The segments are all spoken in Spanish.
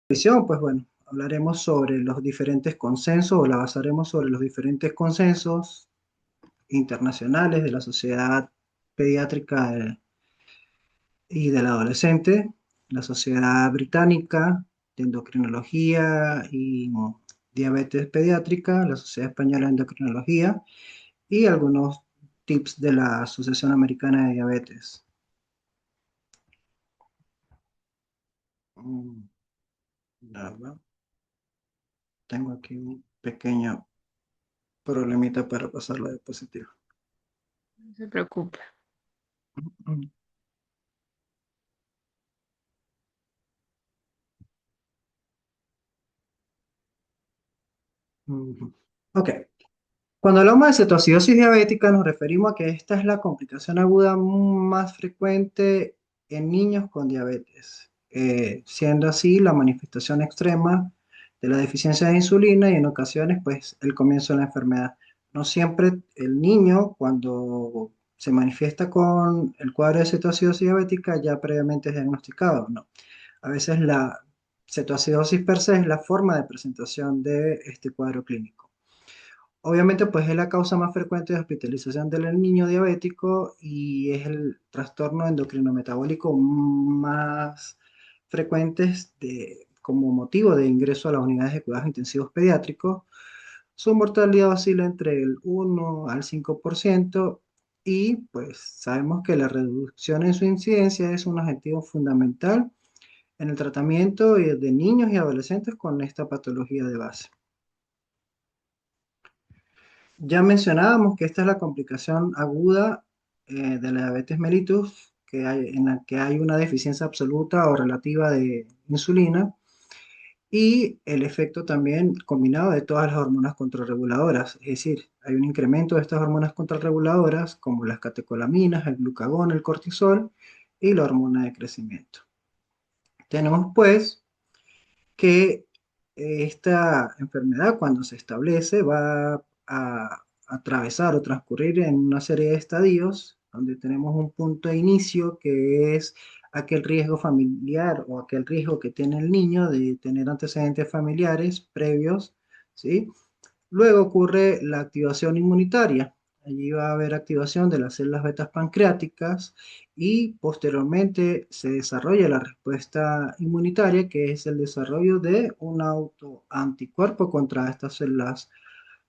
Visión, pues bueno, hablaremos sobre los diferentes consensos o la basaremos sobre los diferentes consensos internacionales de la Sociedad Pediátrica y del Adolescente, la Sociedad Británica de Endocrinología y Diabetes Pediátrica, la Sociedad Española de Endocrinología y algunos tips de la Asociación Americana de Diabetes. Mm, nada, tengo aquí un pequeño problemita para pasar la diapositiva. No se preocupe. Ujú. Ok, cuando hablamos de cetoacidosis diabética nos referimos a que esta es la complicación aguda más frecuente en niños con diabetes, siendo así la manifestación extrema de la deficiencia de insulina y en ocasiones pues el comienzo de la enfermedad. No siempre el niño cuando se manifiesta con el cuadro de cetoacidosis diabética ya previamente es diagnosticado, no. A veces la cetoacidosis per se es la forma de presentación de este cuadro clínico. Obviamente, pues es la causa más frecuente de hospitalización del niño diabético y es el trastorno endocrino metabólico más frecuente como motivo de ingreso a las unidades de cuidados intensivos pediátricos. Su mortalidad oscila entre el 1 al 5% y pues sabemos que la reducción en su incidencia es un objetivo fundamental en el tratamiento de niños y adolescentes con esta patología de base. Ya mencionábamos que esta es la complicación aguda de la diabetes mellitus, en la que hay una deficiencia absoluta o relativa de insulina y el efecto también combinado de todas las hormonas contrarreguladoras. Es decir, hay un incremento de estas hormonas contrarreguladoras como las catecolaminas, el glucagón, el cortisol y la hormona de crecimiento. Tenemos pues que esta enfermedad cuando se establece va a atravesar o transcurrir en una serie de estadios donde tenemos un punto de inicio que es aquel riesgo familiar o aquel riesgo que tiene el niño de tener antecedentes familiares previos, ¿sí? Luego ocurre la activación inmunitaria. Allí va a haber activación de las células betas pancreáticas y posteriormente se desarrolla la respuesta inmunitaria, que es el desarrollo de un autoanticuerpo contra estas células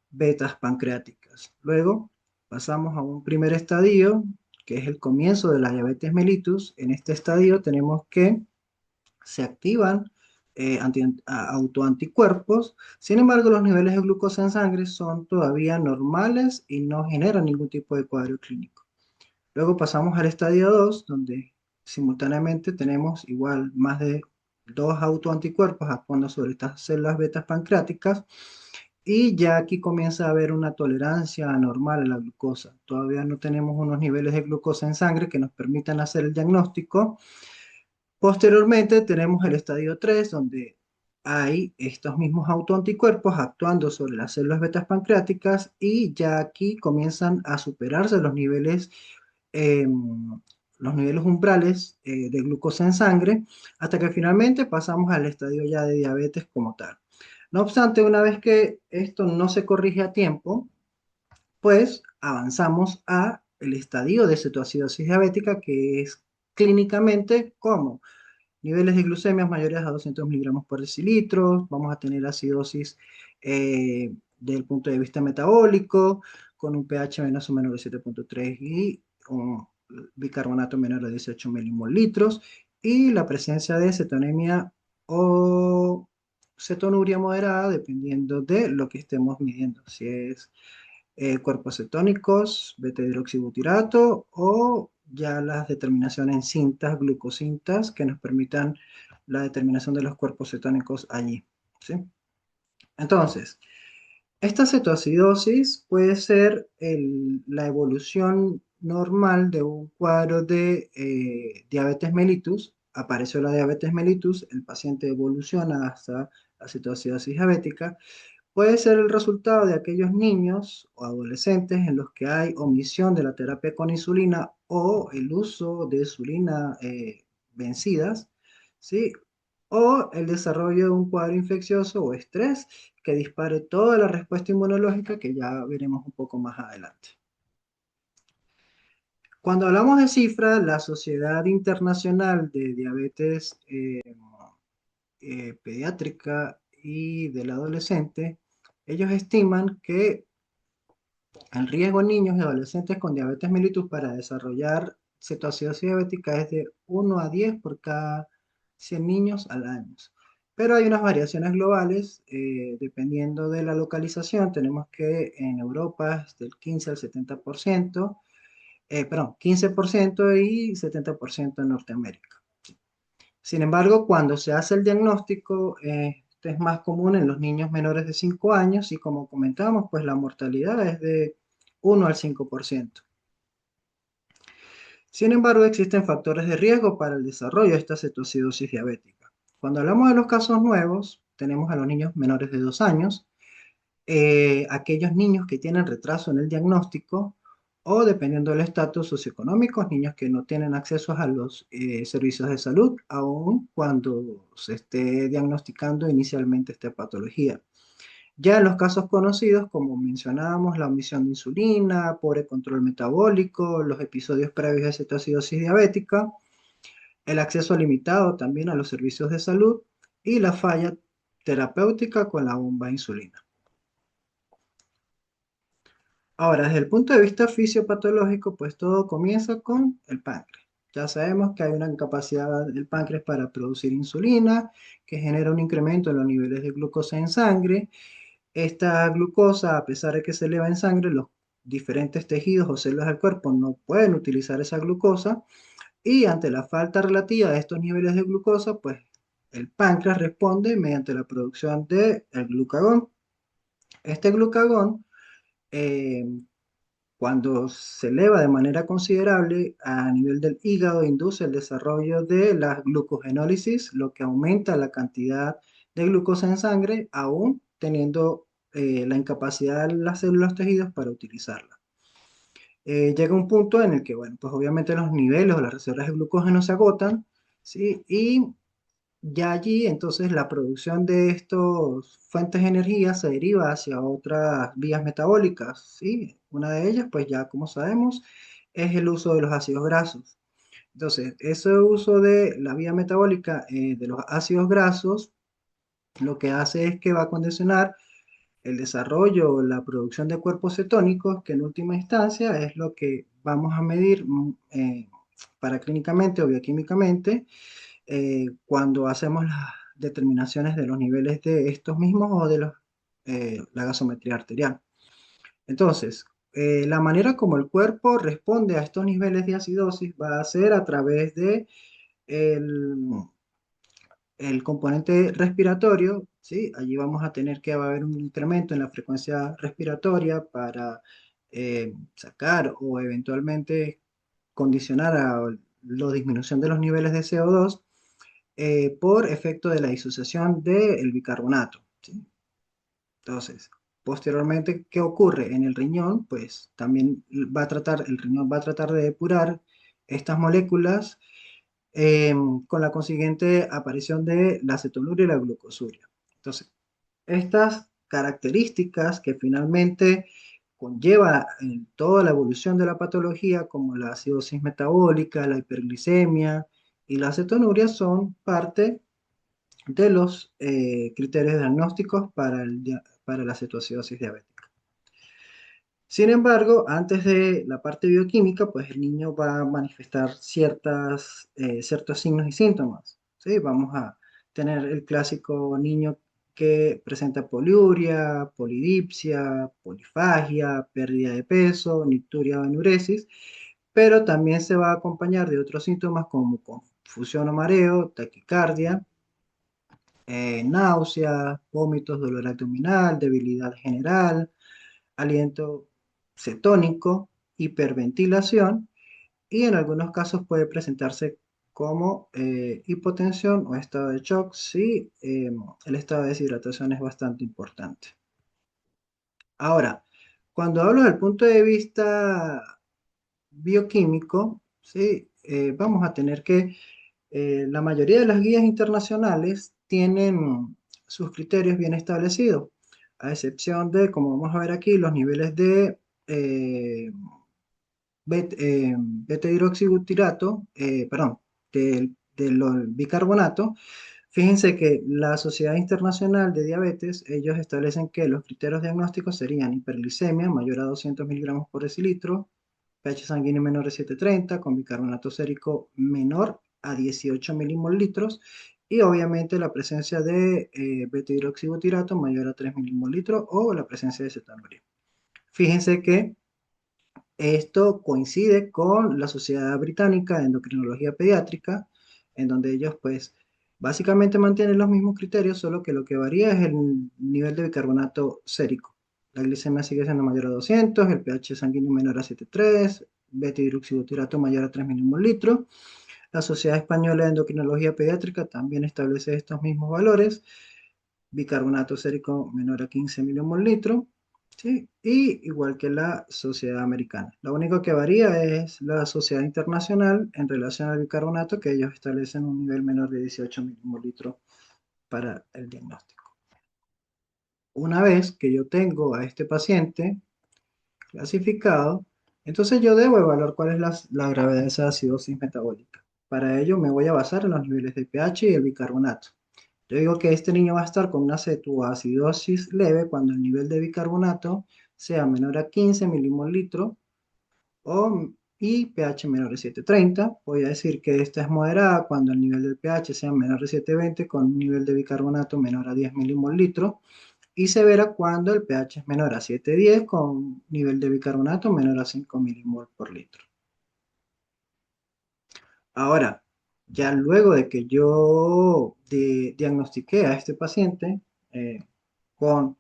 betas pancreáticas. Luego pasamos a un primer estadio, que es el comienzo de la diabetes mellitus. En este estadio tenemos que se activan autoanticuerpos. Sin embargo, los niveles de glucosa en sangre son todavía normales y no generan ningún tipo de cuadro clínico. Luego pasamos al estadio 2, donde simultáneamente tenemos igual más de dos autoanticuerpos actuando sobre estas células betas pancreáticas y ya aquí comienza a haber una tolerancia anormal a la glucosa. Todavía no tenemos unos niveles de glucosa en sangre que nos permitan hacer el diagnóstico. Posteriormente tenemos el estadio 3, donde hay estos mismos autoanticuerpos actuando sobre las células betas pancreáticas y ya aquí comienzan a superarse los niveles umbrales de glucosa en sangre, hasta que finalmente pasamos al estadio ya de diabetes como tal. No obstante, una vez que esto no se corrige a tiempo, pues avanzamos a el estadio de cetoacidosis diabética, que es clínicamente como niveles de glucemias mayores a 200 miligramos por decilitro, vamos a tener acidosis desde el punto de vista metabólico, con un pH menos o menor de 7,3 y un bicarbonato menor de 18 milimolitros, y la presencia de cetonemia o cetonuria moderada, dependiendo de lo que estemos midiendo, si es cuerpos cetónicos, beta-hidroxibutirato o ya las determinaciones en cintas, glucosintas, que nos permitan la determinación de los cuerpos cetónicos allí, ¿sí? Entonces, esta cetoacidosis puede ser la evolución normal de un cuadro de diabetes mellitus. Apareció la diabetes mellitus, el paciente evoluciona hasta la cetoacidosis diabética. Puede ser el resultado de aquellos niños o adolescentes en los que hay omisión de la terapia con insulina o el uso de insulina vencidas, ¿sí? o el desarrollo de un cuadro infeccioso o estrés que dispare toda la respuesta inmunológica que ya veremos un poco más adelante. Cuando hablamos de cifras, la Sociedad Internacional de Diabetes Pediátrica y del Adolescente, ellos estiman que el riesgo en niños y adolescentes con diabetes mellitus para desarrollar cetoacidosis diabética es de 1 a 10 por cada 100 niños al año. Pero hay unas variaciones globales, dependiendo de la localización. Tenemos que en Europa es del 15 al 70%, perdón, 15% y 70% en Norteamérica. Sin embargo, cuando se hace el diagnóstico, este es más común en los niños menores de 5 años y como comentamos, pues la mortalidad es de 1 al 5%. Sin embargo, existen factores de riesgo para el desarrollo de esta cetoacidosis diabética. Cuando hablamos de los casos nuevos, tenemos a los niños menores de 2 años, aquellos niños que tienen retraso en el diagnóstico o, dependiendo del estatus socioeconómico, niños que no tienen acceso a los servicios de salud, aun cuando se esté diagnosticando inicialmente esta patología. Ya en los casos conocidos, como mencionábamos, la omisión de insulina, pobre control metabólico, los episodios previos de cetoacidosis diabética, el acceso limitado también a los servicios de salud y la falla terapéutica con la bomba de insulina. Ahora, desde el punto de vista fisiopatológico, pues todo comienza con el páncreas. Ya sabemos que hay una incapacidad del páncreas para producir insulina, que genera un incremento en los niveles de glucosa en sangre. Esta glucosa, a pesar de que se eleva en sangre, los diferentes tejidos o células del cuerpo no pueden utilizar esa glucosa y ante la falta relativa de estos niveles de glucosa, pues el páncreas responde mediante la producción del glucagón. Este glucagón eh, cuando se eleva de manera considerable a nivel del hígado, induce el desarrollo de la glucogenólisis, lo que aumenta la cantidad de glucosa en sangre, aún teniendo la incapacidad de las células tejidos para utilizarla. Llega un punto en el que, bueno, pues obviamente los niveles o las reservas de glucógeno se agotan, ¿sí? Y ya allí, entonces, la producción de estas fuentes de energía se deriva hacia otras vías metabólicas, ¿sí? Una de ellas, pues ya como sabemos, es el uso de los ácidos grasos. Entonces, ese uso de la vía metabólica de los ácidos grasos, lo que hace es que va a condicionar el desarrollo o la producción de cuerpos cetónicos, que en última instancia es lo que vamos a medir paraclínicamente o bioquímicamente cuando hacemos las determinaciones de los niveles de estos mismos o de la gasometría arterial. Entonces, la manera como el cuerpo responde a estos niveles de acidosis va a ser a través de el, el componente respiratorio, ¿sí? Allí vamos a tener que va a haber un incremento en la frecuencia respiratoria para sacar o eventualmente condicionar a la disminución de los niveles de CO2 por efecto de la disociación del bicarbonato, ¿sí? Entonces, posteriormente, ¿qué ocurre? En el riñón, pues también el riñón va a tratar de depurar estas moléculas con la consiguiente aparición de la cetonuria y la glucosuria. Entonces, estas características que finalmente conlleva en toda la evolución de la patología, como la acidosis metabólica, la hiperglicemia y la cetonuria, son parte de los criterios diagnósticos para la cetoacidosis diabética. Sin embargo, antes de la parte bioquímica, pues el niño va a manifestar ciertos signos y síntomas, ¿sí? Vamos a tener el clásico niño que presenta poliuria, polidipsia, polifagia, pérdida de peso, nicturia o enuresis, pero también se va a acompañar de otros síntomas como confusión o mareo, taquicardia, náuseas, vómitos, dolor abdominal, debilidad general, aliento cetónico, hiperventilación y en algunos casos puede presentarse como hipotensión o estado de shock si el estado de deshidratación es bastante importante. Ahora, cuando hablo del punto de vista bioquímico, ¿sí? Vamos a tener que La mayoría de las guías internacionales tienen sus criterios bien establecidos, a excepción de, como vamos a ver aquí, los niveles de beta-hidroxibutirato, perdón, del bicarbonato. Fíjense que la Sociedad Internacional de Diabetes, ellos establecen que los criterios diagnósticos serían hiperglicemia mayor a 200 miligramos por decilitro, pH sanguíneo menor de 730, con bicarbonato sérico menor a 18 milimol litros, y obviamente la presencia de beta-hidroxibutirato mayor a 3 milimol litros o la presencia de cetonuria. Fíjense que esto coincide con la Sociedad Británica de Endocrinología Pediátrica, en donde ellos pues básicamente mantienen los mismos criterios, solo que lo que varía es el nivel de bicarbonato sérico. La glicemia sigue siendo mayor a 200, el pH sanguíneo menor a 7,3, beta-hidroxibutirato mayor a 3 millimol litros. La Sociedad Española de Endocrinología Pediátrica también establece estos mismos valores, bicarbonato sérico menor a 15 milimol litro, ¿sí? Y igual que la sociedad americana. Lo único que varía es la sociedad internacional en relación al bicarbonato, que ellos establecen un nivel menor de 18 milimol litro para el diagnóstico. Una vez que yo tengo a este paciente clasificado, entonces yo debo evaluar cuál es la gravedad de esa acidosis metabólica. Para ello me voy a basar en los niveles de pH y el bicarbonato. Yo digo que este niño va a estar con una cetoacidosis leve cuando el nivel de bicarbonato sea menor a 15 milimol litro y pH menor de 730. Voy a decir que esta es moderada cuando el nivel del pH sea menor de 720 con un nivel de bicarbonato menor a 10 milimol litro. Y severa cuando el pH es menor a 710 con nivel de bicarbonato menor a 5 milimol por litro. Ahora, ya luego de que yo diagnostiqué a este paciente eh, con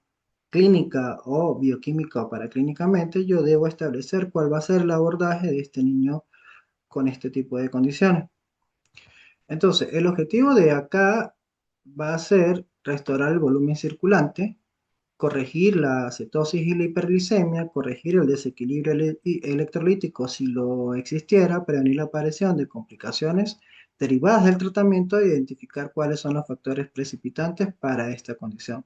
clínica o bioquímica o paraclínicamente, yo debo establecer cuál va a ser el abordaje de este niño con este tipo de condiciones. Entonces, el objetivo de acá va a ser restaurar el volumen circulante, corregir la cetosis y la hiperglicemia, corregir el desequilibrio electrolítico si lo existiera, prevenir la aparición de complicaciones derivadas del tratamiento e identificar cuáles son los factores precipitantes para esta condición.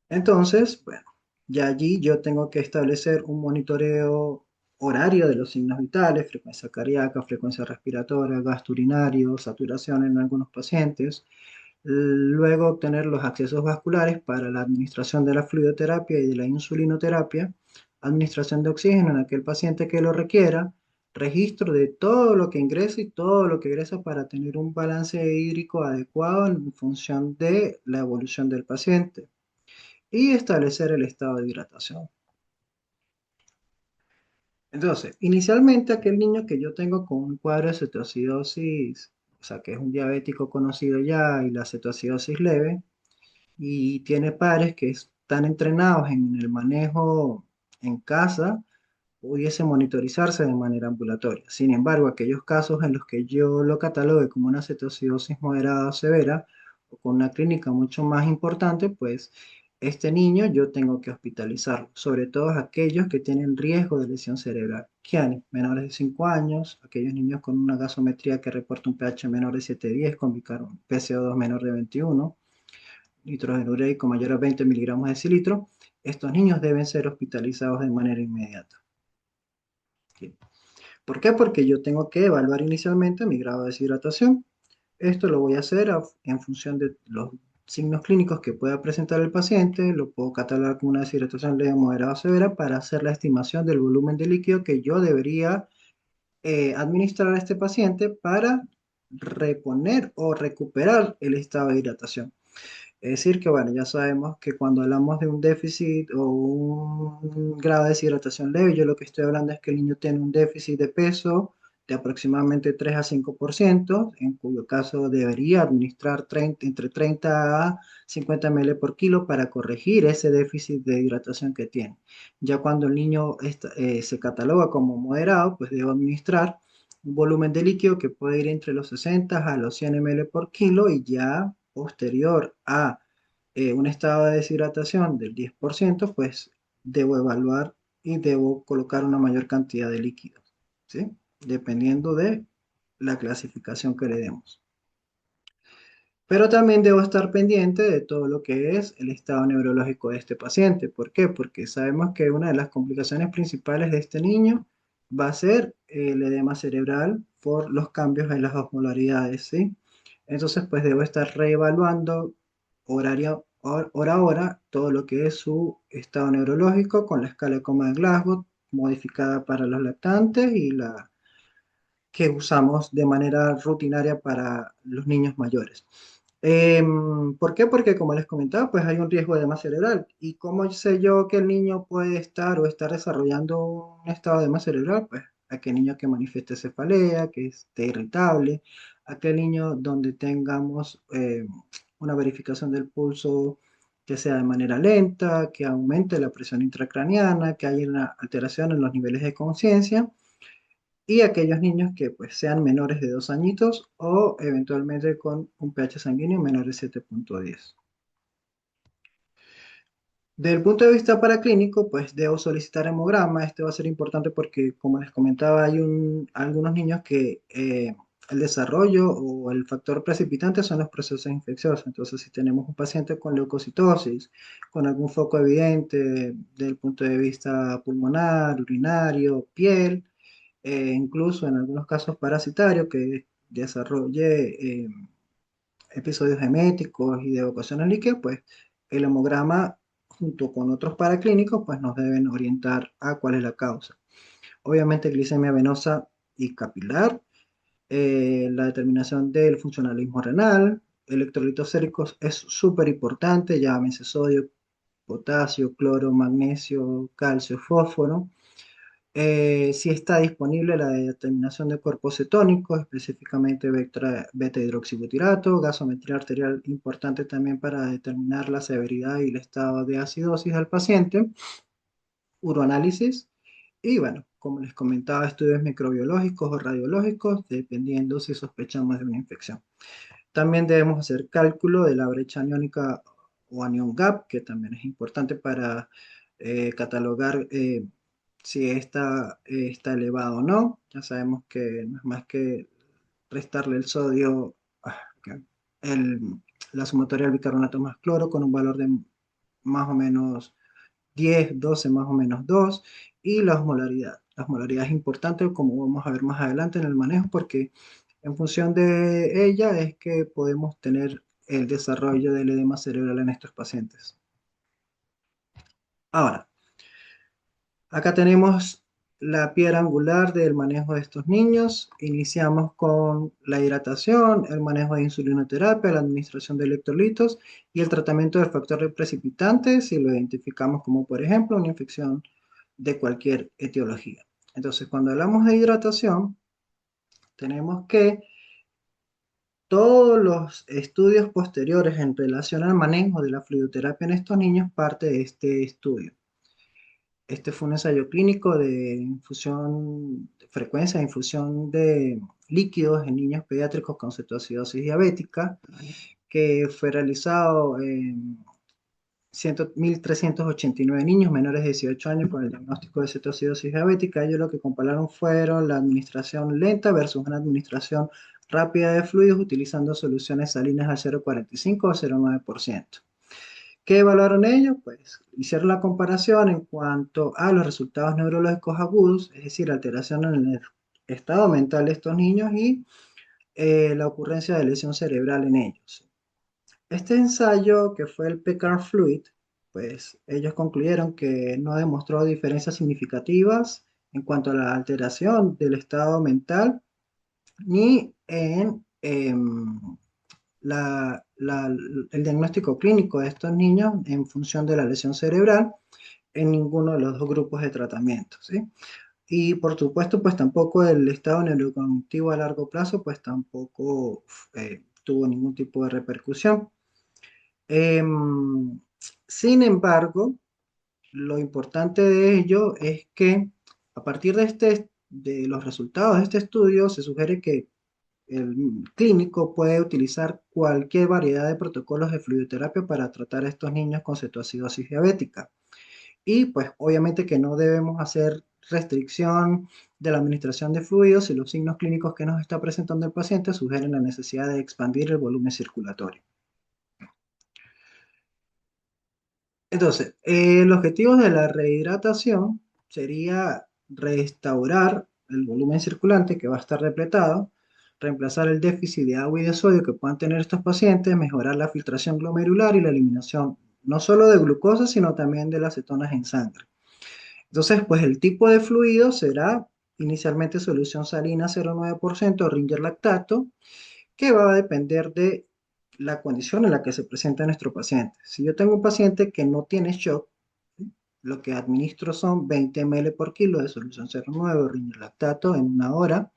Entonces, bueno, ya allí yo tengo que establecer un monitoreo horario de los signos vitales, frecuencia cardíaca, frecuencia respiratoria, gasto urinario, saturación en algunos pacientes. Luego obtener los accesos vasculares para la administración de la fluidoterapia y de la insulinoterapia, administración de oxígeno en aquel paciente que lo requiera, registro de todo lo que ingresa y todo lo que egresa para tener un balance hídrico adecuado en función de la evolución del paciente y establecer el estado de hidratación. Entonces, inicialmente aquel niño que yo tengo con un cuadro de cetoacidosis, o sea, que es un diabético conocido ya y la cetoacidosis leve, y tiene padres que están entrenados en el manejo en casa, pudiese monitorizarse de manera ambulatoria. Sin embargo, aquellos casos en los que yo lo catalogue como una cetoacidosis moderada o severa o con una clínica mucho más importante, pues este niño yo tengo que hospitalizarlo, sobre todo aquellos que tienen riesgo de lesión cerebral. ¿Quiénes? Menores de 5 años, aquellos niños con una gasometría que reporta un pH menor de 7,10 con PCO2 menor de 21, nitrógeno ureico mayor a 20 miligramos de decilitro. Estos niños deben ser hospitalizados de manera inmediata. ¿Sí? ¿Por qué? Porque yo tengo que evaluar inicialmente mi grado de deshidratación. Esto lo voy a hacer en función de los signos clínicos que pueda presentar el paciente. Lo puedo catalogar como una deshidratación leve, moderada o severa para hacer la estimación del volumen de líquido que yo debería administrar a este paciente para reponer o recuperar el estado de hidratación. Es decir, que bueno, ya sabemos que cuando hablamos de un déficit o un grado de deshidratación leve, yo lo que estoy hablando es que el niño tiene un déficit de peso de aproximadamente 3 a 5%, en cuyo caso debería administrar entre 30 a 50 ml por kilo para corregir ese déficit de hidratación que tiene. Ya cuando el niño se cataloga como moderado, pues debo administrar un volumen de líquido que puede ir entre los 60 a los 100 ml por kilo y ya posterior a un estado de deshidratación del 10%, pues debo evaluar y debo colocar una mayor cantidad de líquidos, ¿sí? Dependiendo de la clasificación que le demos. Pero también debo estar pendiente de todo lo que es el estado neurológico de este paciente. ¿Por qué? Porque sabemos que una de las complicaciones principales de este niño va a ser el edema cerebral por los cambios en las osmolaridades, ¿sí? Entonces, pues debo estar reevaluando hora a hora todo lo que es su estado neurológico con la escala de coma de Glasgow modificada para los lactantes y la que usamos de manera rutinaria para los niños mayores. ¿Por qué? Porque como les comentaba, pues hay un riesgo de edema cerebral. ¿Y cómo sé yo que el niño puede estar o estar desarrollando un estado de edema cerebral? Pues aquel niño que manifieste cefalea, que esté irritable, aquel niño donde tengamos una verificación del pulso que sea de manera lenta, que aumente la presión intracraniana, que haya una alteración en los niveles de conciencia y aquellos niños que pues sean menores de 2 añitos o eventualmente con un pH sanguíneo menor de 7,10. Desde el punto de vista paraclínico, pues debo solicitar hemograma. Este va a ser importante porque, como les comentaba, hay algunos niños que el desarrollo o el factor precipitante son los procesos infecciosos. Entonces, si tenemos un paciente con leucocitosis, con algún foco evidente desde el punto de vista pulmonar, urinario, piel, incluso en algunos casos parasitarios que desarrolle episodios eméticos y de evacuación líquida, pues el hemograma junto con otros paraclínicos pues nos deben orientar a cuál es la causa. Obviamente glicemia venosa y capilar, la determinación del funcionalismo renal, electrolitos séricos es súper importante, llámese sodio, potasio, cloro, magnesio, calcio, fósforo. Si está disponible la determinación de cuerpos cetónicos, específicamente beta-hidroxibutirato, gasometría arterial importante también para determinar la severidad y el estado de acidosis del paciente, uroanálisis y bueno, como les comentaba, estudios microbiológicos o radiológicos, dependiendo si sospechamos de una infección. También debemos hacer cálculo de la brecha aniónica o anion gap, que también es importante para catalogar si está elevado o no. Ya sabemos que no es más que restarle el sodio, ok, el, la sumatoria del bicarbonato más cloro con un valor de más o menos 10, 12, más o menos 2, y la osmolaridad. La osmolaridad es importante, como vamos a ver más adelante en el manejo, porque en función de ella es que podemos tener el desarrollo del edema cerebral en estos pacientes. Ahora, acá tenemos la piedra angular del manejo de estos niños. Iniciamos con la hidratación, el manejo de insulinoterapia, la administración de electrolitos y el tratamiento del factor de precipitante si lo identificamos como, por ejemplo, una infección de cualquier etiología. Entonces, cuando hablamos de hidratación, tenemos que todos los estudios posteriores en relación al manejo de la fluidoterapia en estos niños parte de este estudio. Este fue un ensayo clínico de infusión, de frecuencia de infusión de líquidos en niños pediátricos con cetoacidosis diabética, que fue realizado en 1.389 niños menores de 18 años con el diagnóstico de cetoacidosis diabética. Ellos lo que compararon fueron la administración lenta versus una administración rápida de fluidos utilizando soluciones salinas al 0,45 o 0,9%. ¿Qué evaluaron ellos? Pues hicieron la comparación en cuanto a los resultados neurológicos agudos, es decir, alteración en el estado mental de estos niños y la ocurrencia de lesión cerebral en ellos. Este ensayo, que fue el PECAR Fluid, pues ellos concluyeron que no demostró diferencias significativas en cuanto a la alteración del estado mental ni en el diagnóstico clínico de estos niños en función de la lesión cerebral en ninguno de los dos grupos de tratamiento, ¿sí? Y por supuesto, pues tampoco el estado neurocognitivo a largo plazo, pues tampoco tuvo ningún tipo de repercusión. Em, Sin embargo, lo importante de ello es que a partir de los resultados de este estudio se sugiere que el clínico puede utilizar cualquier variedad de protocolos de fluidoterapia para tratar a estos niños con cetoacidosis diabética. Y pues obviamente que no debemos hacer restricción de la administración de fluidos si los signos clínicos que nos está presentando el paciente sugieren la necesidad de expandir el volumen circulatorio. Entonces, el objetivo de la rehidratación sería restaurar el volumen circulante que va a estar repletado, reemplazar el déficit de agua y de sodio que puedan tener estos pacientes, mejorar la filtración glomerular y la eliminación no solo de glucosa, sino también de las cetonas en sangre. Entonces, pues el tipo de fluido será inicialmente solución salina 0,9% o Ringer lactato, que va a depender de la condición en la que se presenta nuestro paciente. Si yo tengo un paciente que no tiene shock, ¿sí? Lo que administro son 20 ml por kilo de solución 0,9 o Ringer lactato en una hora,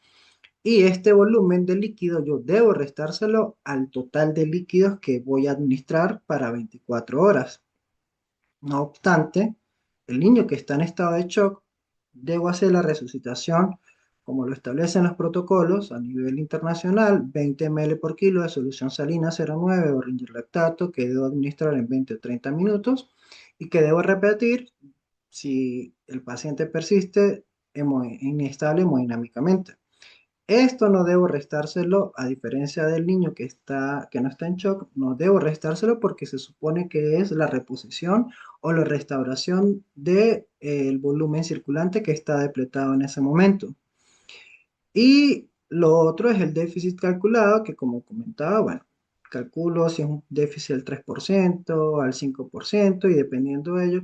y este volumen de líquido yo debo restárselo al total de líquidos que voy a administrar para 24 horas. No obstante, el niño que está en estado de shock, debo hacer la resucitación como lo establecen los protocolos a nivel internacional, 20 ml por kilo de solución salina 0,9 o Ringer lactato que debo administrar en 20 o 30 minutos y que debo repetir si el paciente persiste inestable hemodinámicamente. Esto no debo restárselo, a diferencia del niño que no está en shock, no debo restárselo porque se supone que es la reposición o la restauración del volumen circulante que está depletado en ese momento. Y lo otro es el déficit calculado, que como comentaba, bueno, calculo si es un déficit del 3% al 5% y dependiendo de ello,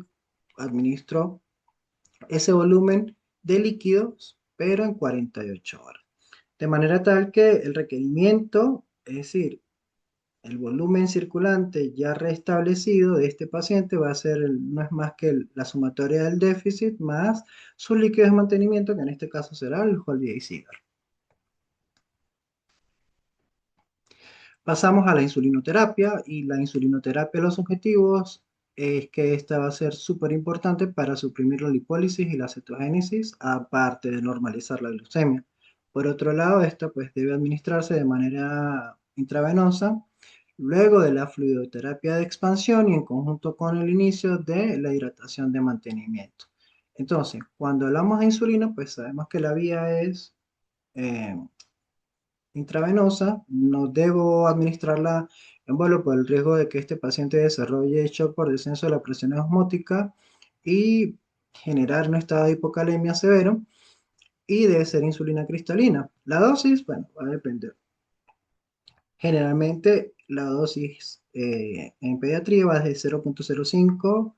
administro ese volumen de líquidos, pero en 48 horas. De manera tal que el requerimiento, es decir, el volumen circulante ya restablecido de este paciente va a ser, no es más que la sumatoria del déficit más sus líquidos de mantenimiento, que en este caso será el Holvia y Cigar. Pasamos a la insulinoterapia y la insulinoterapia, los objetivos es que esta va a ser súper importante para suprimir la lipólisis y la cetogénesis, aparte de normalizar la glucemia. Por otro lado, esta pues debe administrarse de manera intravenosa luego de la fluidoterapia de expansión y en conjunto con el inicio de la hidratación de mantenimiento. Entonces, cuando hablamos de insulina, pues sabemos que la vía es eh, intravenosa, no debo administrarla en vuelo por el riesgo de que este paciente desarrolle shock por descenso de la presión osmótica y generar un estado de hipocalemia severo, y debe ser insulina cristalina. La dosis, bueno, va a depender. Generalmente la dosis en pediatría va desde 0,05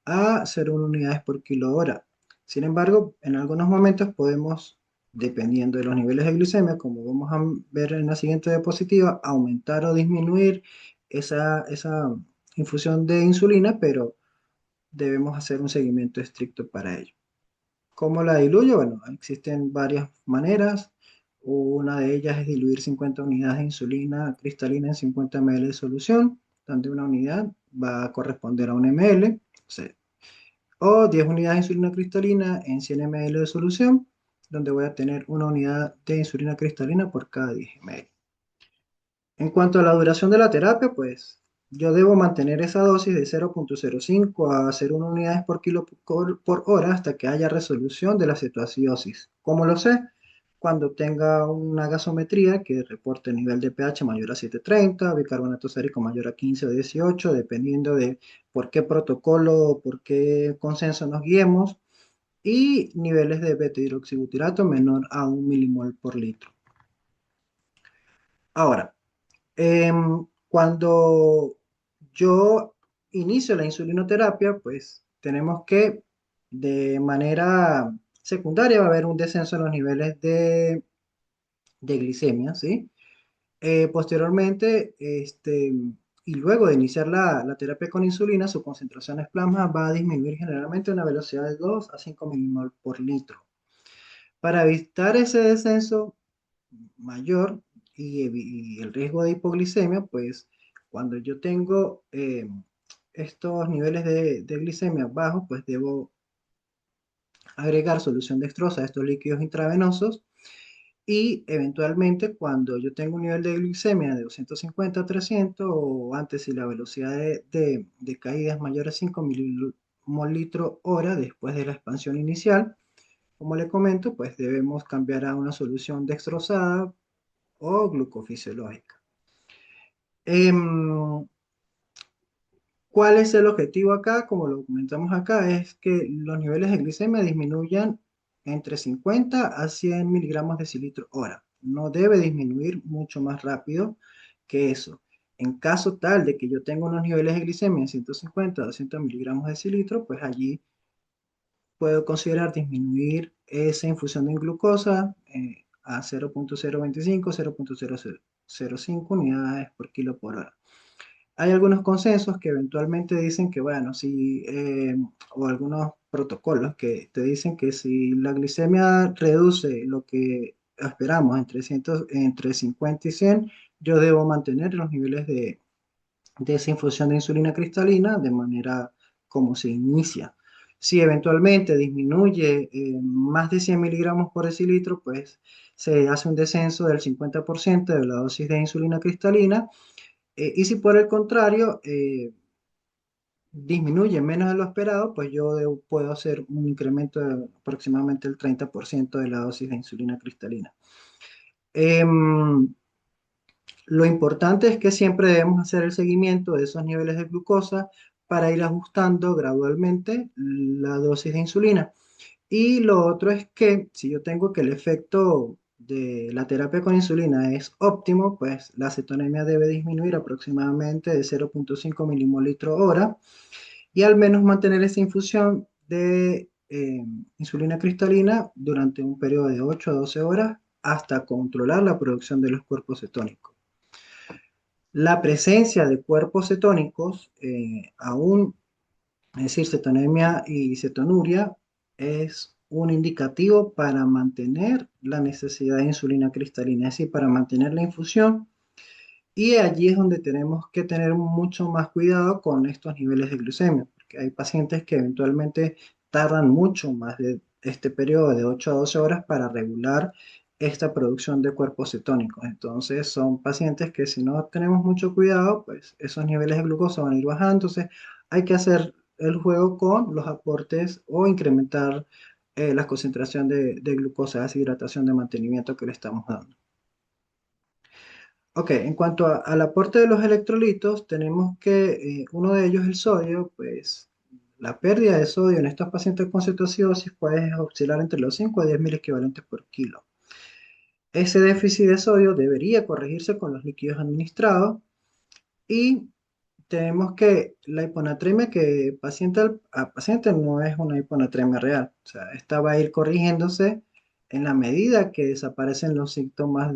a 0,1 unidades por kilo hora. Sin embargo, en algunos momentos podemos, dependiendo de los niveles de glucemia, como vamos a ver en la siguiente diapositiva, aumentar o disminuir esa infusión de insulina, pero debemos hacer un seguimiento estricto para ello. ¿Cómo la diluyo? Bueno, existen varias maneras. Una de ellas es diluir 50 unidades de insulina cristalina en 50 ml de solución, donde una unidad va a corresponder a un ml, o 10 unidades de insulina cristalina en 100 ml de solución, donde voy a tener una unidad de insulina cristalina por cada 10 ml. En cuanto a la duración de la terapia, pues yo debo mantener esa dosis de 0,05 a 0,1 unidades por kilo por hora hasta que haya resolución de la cetoacidosis. ¿Cómo lo sé? Cuando tenga una gasometría que reporte nivel de pH mayor a 7,30, bicarbonato sérico mayor a 15 o 18, dependiendo de por qué protocolo o por qué consenso nos guiemos, y niveles de beta-hidroxibutirato menor a 1 milimol por litro. Ahora, cuando yo inicio la insulinoterapia, pues tenemos que de manera secundaria va a haber un descenso en los niveles de glicemia, ¿sí? Posteriormente, y luego de iniciar la terapia con insulina, su concentración en plasma va a disminuir generalmente a una velocidad de 2 a 5 milimol por litro. Para evitar ese descenso mayor y el riesgo de hipoglicemia, pues cuando yo tengo estos niveles de glicemia bajos, pues debo agregar solución dextrosa a estos líquidos intravenosos, y eventualmente cuando yo tengo un nivel de glicemia de 250 a 300 o antes si la velocidad de caída es mayor a 5 milimol litro hora después de la expansión inicial, como le comento, pues debemos cambiar a una solución dextrosada o glucofisiológica. Em, ¿Cuál es el objetivo acá? Como lo comentamos acá, es que los niveles de glicemia disminuyan entre 50 a 100 miligramos decilitro hora. No debe disminuir mucho más rápido que eso. En caso tal de que yo tenga unos niveles de glicemia en 150 a 200 miligramos decilitro, pues allí puedo considerar disminuir esa infusión de glucosa a 0.025, 0.005 unidades por kilo por hora. Hay algunos consensos que eventualmente dicen que, bueno, si, o algunos protocolos que te dicen que si la glicemia reduce lo que esperamos entre 50 y 100, yo debo mantener los niveles de esa infusión de insulina cristalina de manera como se inicia. Si eventualmente disminuye más de 100 miligramos por decilitro, pues se hace un descenso del 50% de la dosis de insulina cristalina. Y si por el contrario disminuye menos de lo esperado, pues puedo hacer un incremento de aproximadamente el 30% de la dosis de insulina cristalina. Em, lo importante es que siempre debemos hacer el seguimiento de esos niveles de glucosa para ir ajustando gradualmente la dosis de insulina. Y lo otro es que si yo tengo que el efecto de la terapia con insulina es óptimo, pues la cetonemia debe disminuir aproximadamente de 0.5 milimolitro hora y al menos mantener esa infusión de insulina cristalina durante un periodo de 8 a 12 horas hasta controlar la producción de los cuerpos cetónicos. La presencia de cuerpos cetónicos, aún, es decir, cetonemia y cetonuria, es un indicativo para mantener la necesidad de insulina cristalina, es decir, para mantener la infusión. Y allí es donde tenemos que tener mucho más cuidado con estos niveles de glucemia, porque hay pacientes que eventualmente tardan mucho más de este periodo de 8 a 12 horas para regular esta producción de cuerpos cetónicos. Entonces son pacientes que si no tenemos mucho cuidado, pues esos niveles de glucosa van a ir bajando. Entonces hay que hacer el juego con los aportes o incrementar la concentración de glucosa, deshidratación de mantenimiento que le estamos dando. Ok, en cuanto al aporte de los electrolitos, tenemos que uno de ellos, el sodio, pues la pérdida de sodio en estos pacientes con cetoacidosis puede oscilar entre los 5 a 10 mil equivalentes por kilo. Ese déficit de sodio debería corregirse con los líquidos administrados y tenemos que la hiponatremia que paciente a paciente no es una hiponatremia real, o sea, esta va a ir corrigiéndose en la medida que desaparecen los síntomas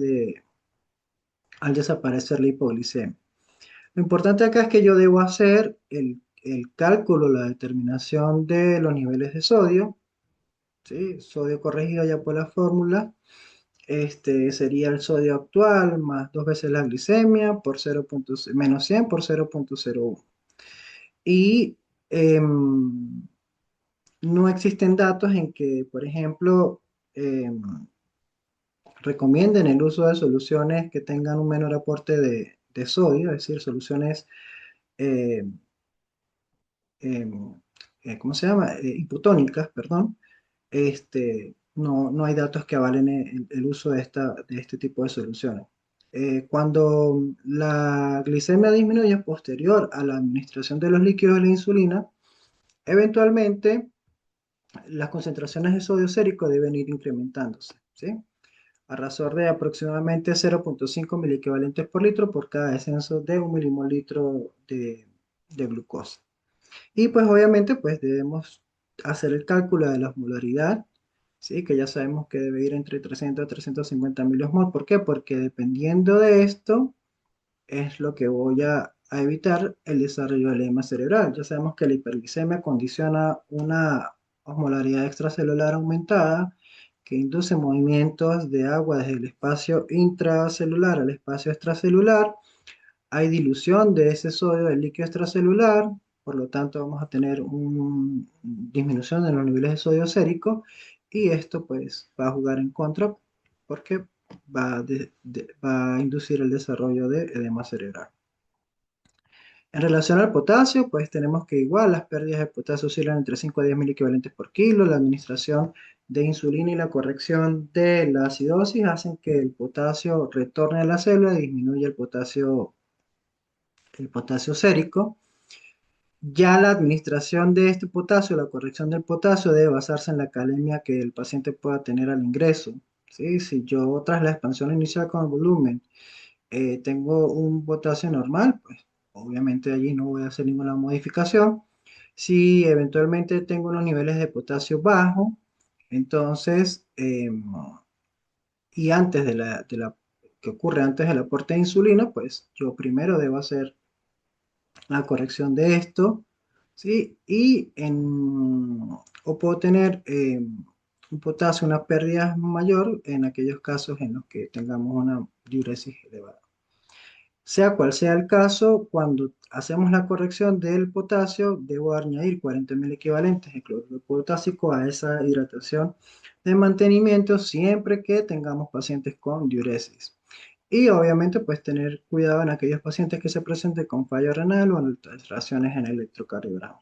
al desaparecer la hipoglicemia. Lo importante acá es que yo debo hacer el cálculo, la determinación de los niveles de sodio, ¿sí? Sodio corregido ya por la fórmula. Este sería el sodio actual más dos veces la glicemia por menos 100 por 0.01. Y no existen datos en que, por ejemplo, em, recomienden el uso de soluciones que tengan un menor aporte de sodio, es decir, soluciones eh, em, ¿cómo se llama? Hipotónicas, perdón. No hay datos que avalen el uso de este tipo de soluciones. Cuando la glicemia disminuye posterior a la administración de los líquidos de la insulina, eventualmente las concentraciones de sodio sérico deben ir incrementándose, ¿sí? A razón de aproximadamente 0.5 miliequivalentes por litro por cada descenso de un milimolitro de glucosa. Y pues obviamente pues debemos hacer el cálculo de la osmolaridad, ¿sí? Que ya sabemos que debe ir entre 300 a 350 miliosmol. ¿Por qué? Porque dependiendo de esto es lo que voy a evitar el desarrollo del edema cerebral. Ya sabemos que la hiperglicemia condiciona una osmolaridad extracelular aumentada que induce movimientos de agua desde el espacio intracelular al espacio extracelular. Hay dilución de ese sodio del líquido extracelular, por lo tanto vamos a tener una disminución de los niveles de sodio sérico y esto pues va a jugar en contra porque va a inducir el desarrollo de edema cerebral. En relación al potasio, pues tenemos que igual las pérdidas de potasio oscilan entre 5 a 10 mil equivalentes por kilo, la administración de insulina y la corrección de la acidosis hacen que el potasio retorne a la célula y disminuye el potasio sérico. Ya la administración de este potasio, la corrección del potasio, debe basarse en la calemia que el paciente pueda tener al ingreso. ¿Sí? Si yo tras la expansión inicial con el volumen tengo un potasio normal, pues obviamente allí no voy a hacer ninguna modificación. Si eventualmente tengo unos niveles de potasio bajos, entonces, y antes que ocurre antes del aporte de insulina, pues yo primero debo hacer la corrección de esto, ¿sí? O puedo tener un potasio, una pérdida mayor en aquellos casos en los que tengamos una diuresis elevada. Sea cual sea el caso, cuando hacemos la corrección del potasio, debo añadir 40.000 equivalentes de cloruro potásico a esa hidratación de mantenimiento siempre que tengamos pacientes con diuresis. Y obviamente, pues tener cuidado en aquellos pacientes que se presenten con fallo renal o en alteraciones en el electrocardiograma.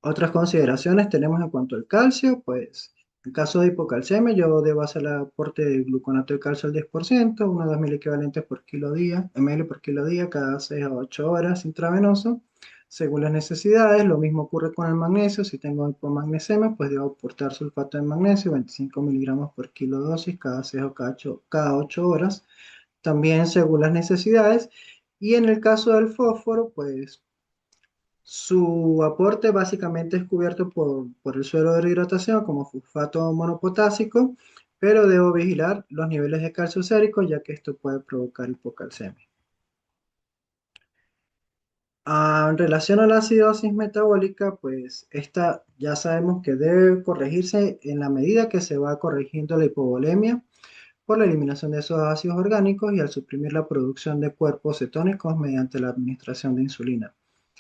Otras consideraciones tenemos en cuanto al calcio, pues en caso de hipocalcemia yo debo hacer el aporte de gluconato de calcio al 10%, 1 a 2.000 equivalentes por kilo día, ml por kilo día cada 6 a 8 horas intravenoso, según las necesidades. Lo mismo ocurre con el magnesio, si tengo hipomagnesemia, pues debo aportar sulfato de magnesio, 25 miligramos por kilo dosis cada 6 o cada 8 horas, también según las necesidades. Y en el caso del fósforo, pues su aporte básicamente es cubierto por el suero de rehidratación como fosfato monopotásico, pero debo vigilar los niveles de calcio sérico ya que esto puede provocar hipocalcemia. En relación a la acidosis metabólica, pues esta ya sabemos que debe corregirse en la medida que se va corrigiendo la hipovolemia por la eliminación de esos ácidos orgánicos y al suprimir la producción de cuerpos cetónicos mediante la administración de insulina.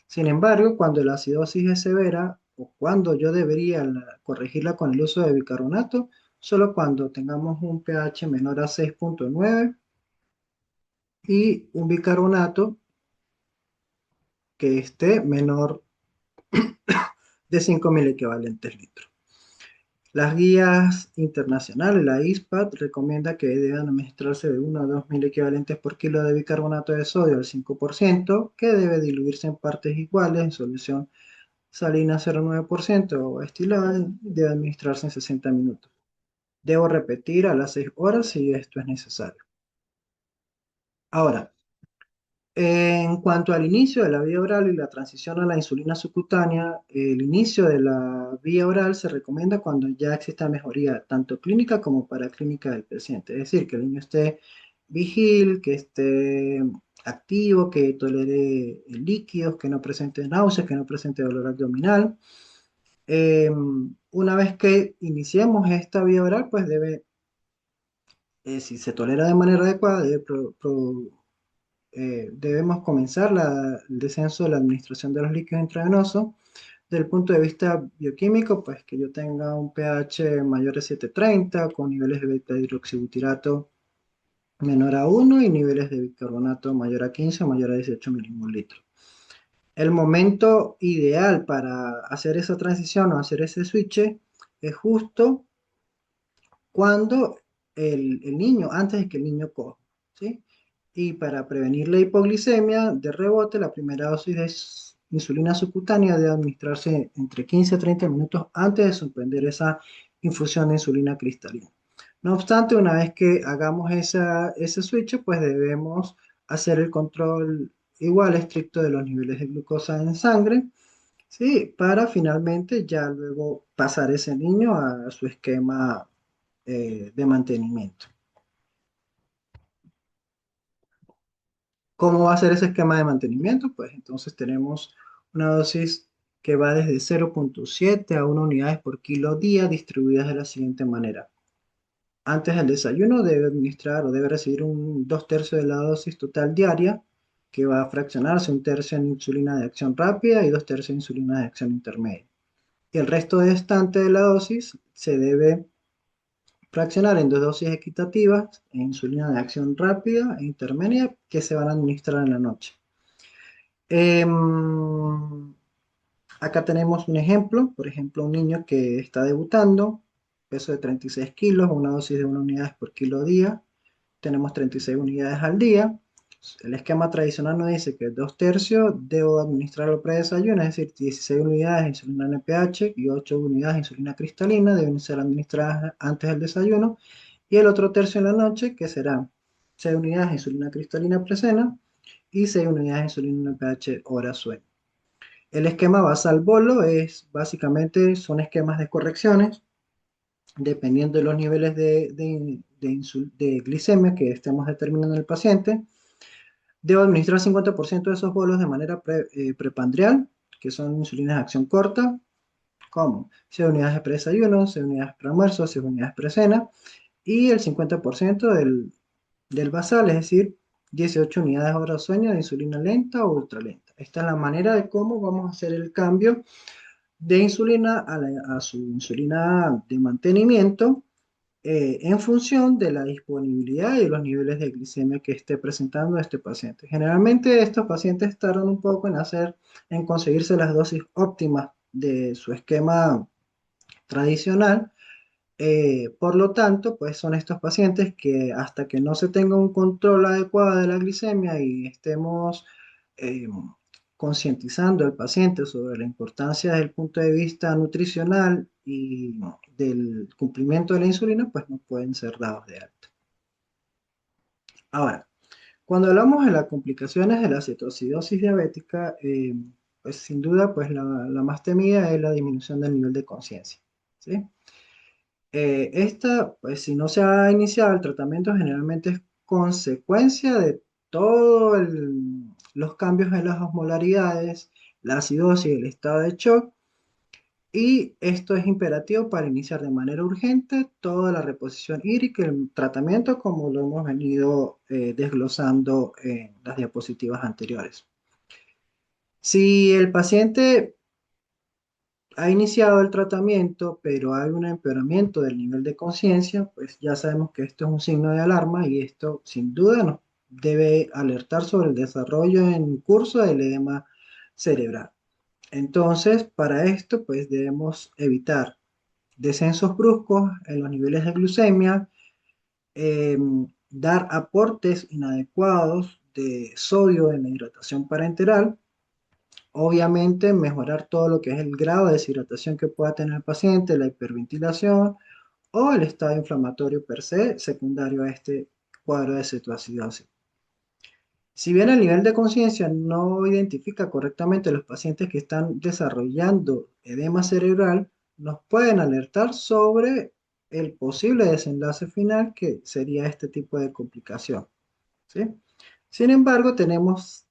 Sin embargo, cuando la acidosis es severa o cuando yo debería corregirla con el uso de bicarbonato, solo cuando tengamos un pH menor a 6,9 y un bicarbonato que esté menor de 5.000 equivalentes litros. Las guías internacionales, la ISPAT, recomienda que deben administrarse de 1 a 2.000 equivalentes por kilo de bicarbonato de sodio al 5%, que debe diluirse en partes iguales en solución salina 0,9% o estilada, debe administrarse en 60 minutos. Debo repetir a las 6 horas si esto es necesario. Ahora, en cuanto al inicio de la vía oral y la transición a la insulina subcutánea, el inicio de la vía oral se recomienda cuando ya exista mejoría tanto clínica como paraclínica del paciente. Es decir, que el niño esté vigil, que esté activo, que tolere líquidos, que no presente náuseas, que no presente dolor abdominal. Una vez que iniciemos esta vía oral, pues si se tolera de manera adecuada, debemos comenzar el descenso de la administración de los líquidos intravenosos. Desde el punto de vista bioquímico, pues que yo tenga un pH mayor de 730 con niveles de beta hidroxibutirato menor a 1 y niveles de bicarbonato mayor a 15 o mayor a 18 milimol litros. El momento ideal para hacer esa transición o hacer ese switch es justo cuando el niño, antes de que el niño coma, ¿sí? Y para prevenir la hipoglicemia de rebote, la primera dosis de insulina subcutánea debe administrarse entre 15 a 30 minutos antes de suspender esa infusión de insulina cristalina. No obstante, una vez que hagamos ese switch, pues debemos hacer el control igual estricto de los niveles de glucosa en sangre, ¿sí? Para finalmente ya luego pasar ese niño a su esquema de mantenimiento. ¿Cómo va a ser ese esquema de mantenimiento? Pues entonces tenemos una dosis que va desde 0,7 a 1 unidades por kilo día distribuidas de la siguiente manera. Antes del desayuno debe administrar o debe recibir 2 tercios de la dosis total diaria, que va a fraccionarse 1 tercio en insulina de acción rápida y 2 tercios en insulina de acción intermedia. Y el resto restante de la dosis se debe fraccionar en 2 dosis equitativas en insulina de acción rápida e intermedia que se van a administrar en la noche. Em, Acá tenemos un ejemplo, por ejemplo, un niño que está debutando, peso de 36 kilos, una dosis de 1 unidad por kilo día, tenemos 36 unidades al día. El esquema tradicional nos dice que 2/3 debo administrarlo pre-desayuno, es decir, 16 unidades de insulina NPH y 8 unidades de insulina cristalina deben ser administradas antes del desayuno, y el otro tercio en la noche, que serán 6 unidades de insulina cristalina precena y 6 unidades de insulina NPH hora sueño. El esquema basal bolo es básicamente son esquemas de correcciones dependiendo de los niveles de glicemia que estemos determinando en el paciente. Debo administrar 50% de esos bolos de manera prepandrial, que son insulinas de acción corta, como 6 unidades de predesayuno, 6 unidades pre-almuerzo, 6 unidades pre-cena, y el 50% del basal, es decir, 18 unidades hora sueño de insulina lenta o ultralenta. Esta es la manera de cómo vamos a hacer el cambio de insulina a su insulina de mantenimiento en función de la disponibilidad y los niveles de glicemia que esté presentando este paciente. Generalmente estos pacientes tardan un poco en conseguirse las dosis óptimas de su esquema tradicional. Por lo tanto, pues son estos pacientes que hasta que no se tenga un control adecuado de la glicemia y estemos eh, concientizando al paciente sobre la importancia desde el punto de vista nutricional y del cumplimiento de la insulina, pues no pueden ser dados de alta. Ahora, cuando hablamos de las complicaciones de la cetoacidosis diabética, pues sin duda, pues la más temida es la disminución del nivel de conciencia, ¿sí? Esta, pues si no se ha iniciado el tratamiento, generalmente es consecuencia de todos los cambios en las osmolaridades, la acidosis, el estado de shock, y esto es imperativo para iniciar de manera urgente toda la reposición hídrica y el tratamiento como lo hemos venido desglosando en las diapositivas anteriores. Si el paciente ha iniciado el tratamiento, pero hay un empeoramiento del nivel de conciencia, pues ya sabemos que esto es un signo de alarma y esto sin duda nos debe alertar sobre el desarrollo en curso del edema cerebral. Entonces, para esto, pues debemos evitar descensos bruscos en los niveles de glucemia, eh, dar aportes inadecuados de sodio en la hidratación parenteral. Obviamente, mejorar todo lo que es el grado de deshidratación que pueda tener el paciente, la hiperventilación o el estado inflamatorio per se secundario a este cuadro de cetoacidosis. Si bien el nivel de conciencia no identifica correctamente los pacientes que están desarrollando edema cerebral, nos pueden alertar sobre el posible desenlace final que sería este tipo de complicación, ¿sí? Sin embargo, tenemos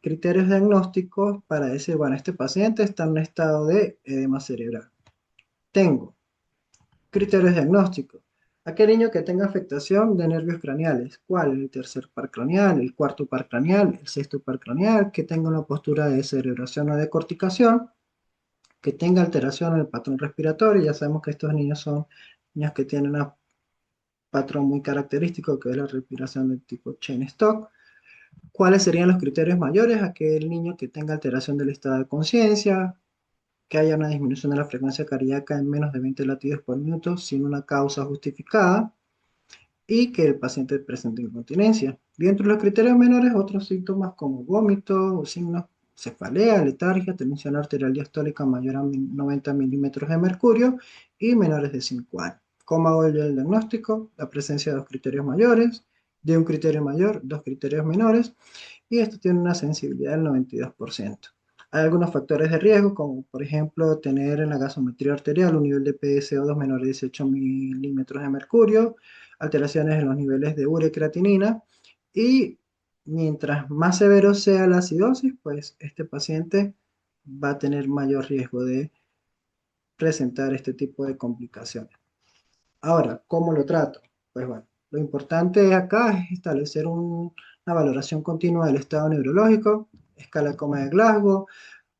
criterios diagnósticos para decir, bueno, este paciente está en un estado de edema cerebral. Tengo criterios diagnósticos. Aquel niño que tenga afectación de nervios craneales. ¿Cuál? El tercer par craneal, el cuarto par craneal, el sexto par craneal, que tenga una postura de descerebración o de corticación, que tenga alteración en el patrón respiratorio. Ya sabemos que estos niños son niños que tienen un patrón muy característico, que es la respiración del tipo Cheyne-Stokes. ¿Cuáles serían los criterios mayores? Aquel niño que tenga alteración del estado de conciencia, que haya una disminución de la frecuencia cardíaca en menos de 20 latidos por minuto sin una causa justificada y que el paciente presente incontinencia. Dentro de los criterios menores, otros síntomas como vómito, signos, cefalea, letargia, tensión arterial diastólica mayor a 90 milímetros de mercurio y menores de 5 años. ¿Cómo hago yo el diagnóstico? La presencia de dos criterios mayores, de un criterio mayor, dos criterios menores, y esto tiene una sensibilidad del 92%. Hay algunos factores de riesgo, como por ejemplo tener en la gasometría arterial un nivel de PSO2 menor de 18 milímetros de mercurio, alteraciones en los niveles de urea y creatinina, y mientras más severo sea la acidosis, pues este paciente va a tener mayor riesgo de presentar este tipo de complicaciones. Ahora, ¿cómo lo trato? Pues bueno, lo importante acá es establecer una valoración continua del estado neurológico, escala de coma de Glasgow,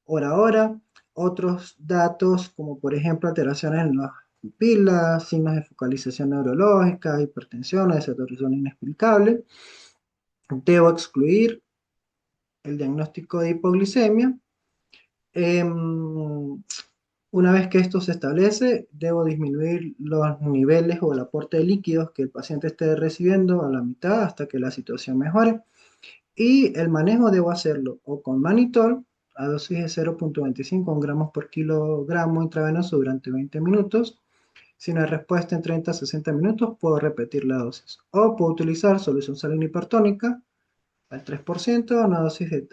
hora a hora, otros datos como por ejemplo alteraciones en las pupilas, signos de focalización neurológica, hipertensión, desautorización inexplicable. Debo excluir el diagnóstico de hipoglicemia. Em, una vez que esto se establece, debo disminuir los niveles o el aporte de líquidos que el paciente esté recibiendo a la mitad hasta que la situación mejore. Y el manejo debo hacerlo o con mannitol a dosis de 0,25 gramos por kilogramo intravenoso durante 20 minutos. Si no hay respuesta en 30 a 60 minutos, puedo repetir la dosis. O puedo utilizar solución salina hipertónica al 3%, una dosis de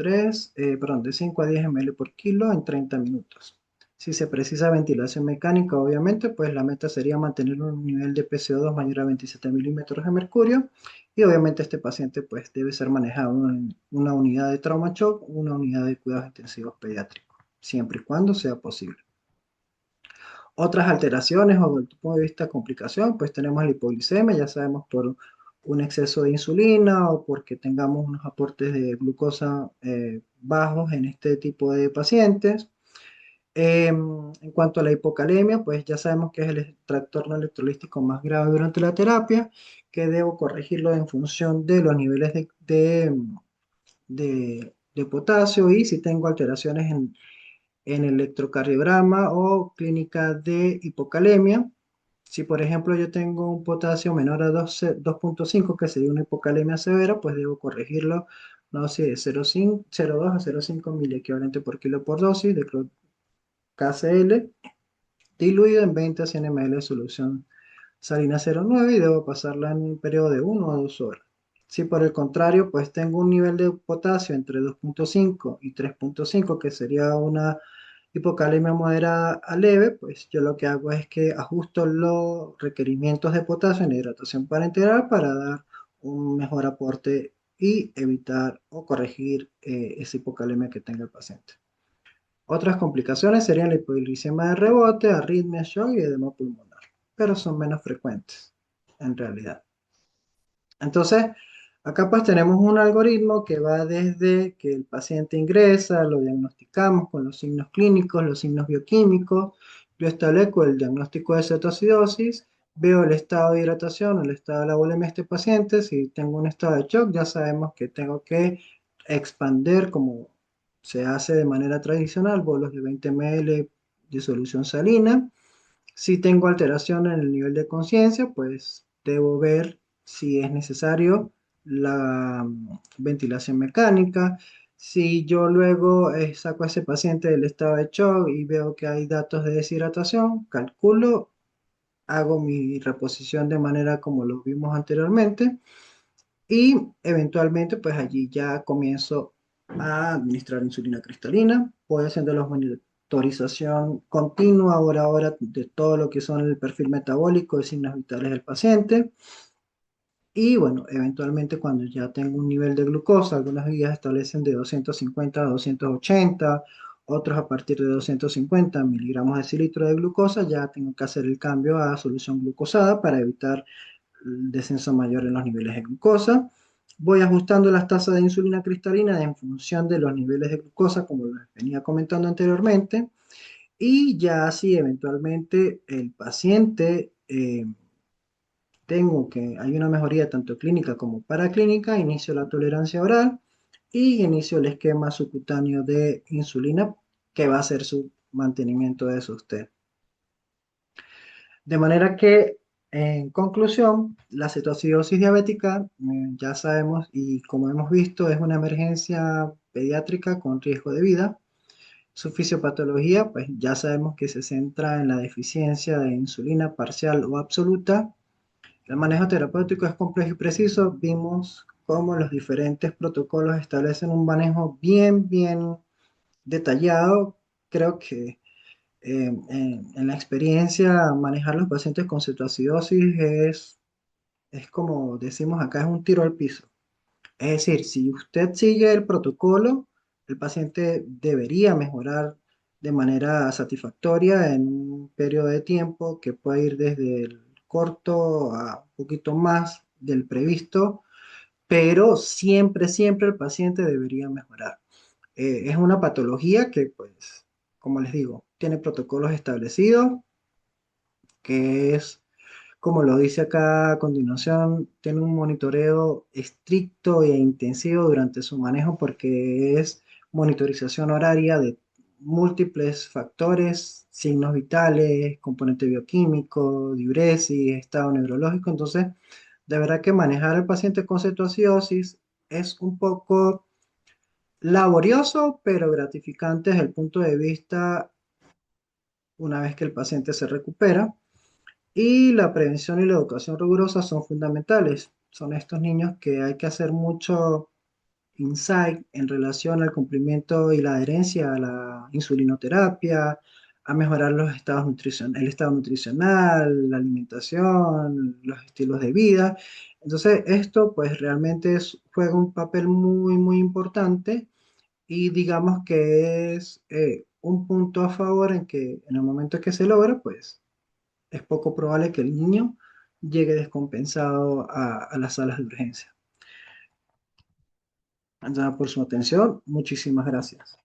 5 a 10 ml por kilo en 30 minutos. Si se precisa ventilación mecánica, obviamente, pues la meta sería mantener un nivel de PCO2 mayor a 27 milímetros de mercurio. Y obviamente este paciente pues debe ser manejado en una unidad de trauma shock, una unidad de cuidados intensivos pediátricos, siempre y cuando sea posible. Otras alteraciones o desde el punto de vista de complicación, pues tenemos la hipoglicemia, ya sabemos por un exceso de insulina o porque tengamos unos aportes de glucosa bajos en este tipo de pacientes. En cuanto a la hipocalemia, pues ya sabemos que es el trastorno electrolítico más grave durante la terapia, que debo corregirlo en función de los niveles de potasio y si tengo alteraciones en electrocardiograma o clínica de hipocalemia. Si por ejemplo yo tengo un potasio menor a 2,5, que sería una hipocalemia severa, pues debo corregirlo, no sé, de 0,2 a 0,5 miliequivalente por kilo por dosis de KCl, diluido en 20 a 100 ml de solución salina 0,9 y debo pasarla en un periodo de 1 a 2 horas. Si por el contrario, pues tengo un nivel de potasio entre 2,5 y 3,5, que sería una hipocalemia moderada a leve, pues yo lo que hago es que ajusto los requerimientos de potasio en hidratación parenteral para dar un mejor aporte y evitar o corregir esa hipocalemia que tenga el paciente. Otras complicaciones serían la hipoglicemia de rebote, arritmia, shock y edema pulmonar, pero son menos frecuentes en realidad. Entonces, acá pues tenemos un algoritmo que va desde que el paciente ingresa, lo diagnosticamos con los signos clínicos, los signos bioquímicos, yo establezco el diagnóstico de cetocidosis, veo el estado de hidratación, el estado de la volemia de este paciente, si tengo un estado de shock ya sabemos que tengo que expander como se hace de manera tradicional, bolos de 20 ml de solución salina. Si tengo alteración en el nivel de conciencia, pues debo ver si es necesario la ventilación mecánica. Si yo luego saco a ese paciente del estado de shock y veo que hay datos de deshidratación, calculo, hago mi reposición de manera como lo vimos anteriormente y eventualmente pues allí ya comienzo a administrar insulina cristalina, voy haciendo la monitorización continua hora a hora de todo lo que son el perfil metabólico de signos vitales del paciente. Y bueno, eventualmente cuando ya tengo un nivel de glucosa, algunas guías establecen de 250 a 280, otros a partir de 250 miligramos de cilitro de glucosa, ya tengo que hacer el cambio a solución glucosada para evitar el descenso mayor en los niveles de glucosa. Voy ajustando las tasas de insulina cristalina en función de los niveles de glucosa, como les venía comentando anteriormente, y ya si eventualmente el paciente tengo que hay una mejoría tanto clínica como paraclínica, inicio la tolerancia oral y inicio el esquema subcutáneo de insulina que va a ser su mantenimiento de sostén. De manera que, en conclusión, la cetoacidosis diabética, ya sabemos y como hemos visto, es una emergencia pediátrica con riesgo de vida. Su fisiopatología, pues ya sabemos que se centra en la deficiencia de insulina parcial o absoluta. El manejo terapéutico es complejo y preciso. Vimos cómo los diferentes protocolos establecen un manejo bien detallado. Creo que en la experiencia manejar los pacientes con cetoacidosis es como decimos acá, es un tiro al piso. Es decir, si usted sigue el protocolo, el paciente debería mejorar de manera satisfactoria en un periodo de tiempo que puede ir desde el corto a un poquito más del previsto, pero siempre el paciente debería mejorar. Es una patología que, pues, como les digo, tiene protocolos establecidos, que es como lo dice acá a continuación, tiene un monitoreo estricto e intensivo durante su manejo porque es monitorización horaria de múltiples factores, signos vitales, componente bioquímico, diuresis, estado neurológico. Entonces, de verdad que manejar al paciente con cetoacidosis es un poco laborioso, pero gratificante desde el punto de vista una vez que el paciente se recupera. Y la prevención y la educación rigurosa son fundamentales. Son estos niños que hay que hacer mucho insight en relación al cumplimiento y la adherencia a la insulinoterapia, a mejorar el estado nutricional, la alimentación, los estilos de vida. Entonces, esto pues realmente juega un papel muy, muy importante y digamos que es un punto a favor en que en el momento que se logra, pues es poco probable que el niño llegue descompensado a las salas de urgencia. Entonces, por su atención, muchísimas gracias.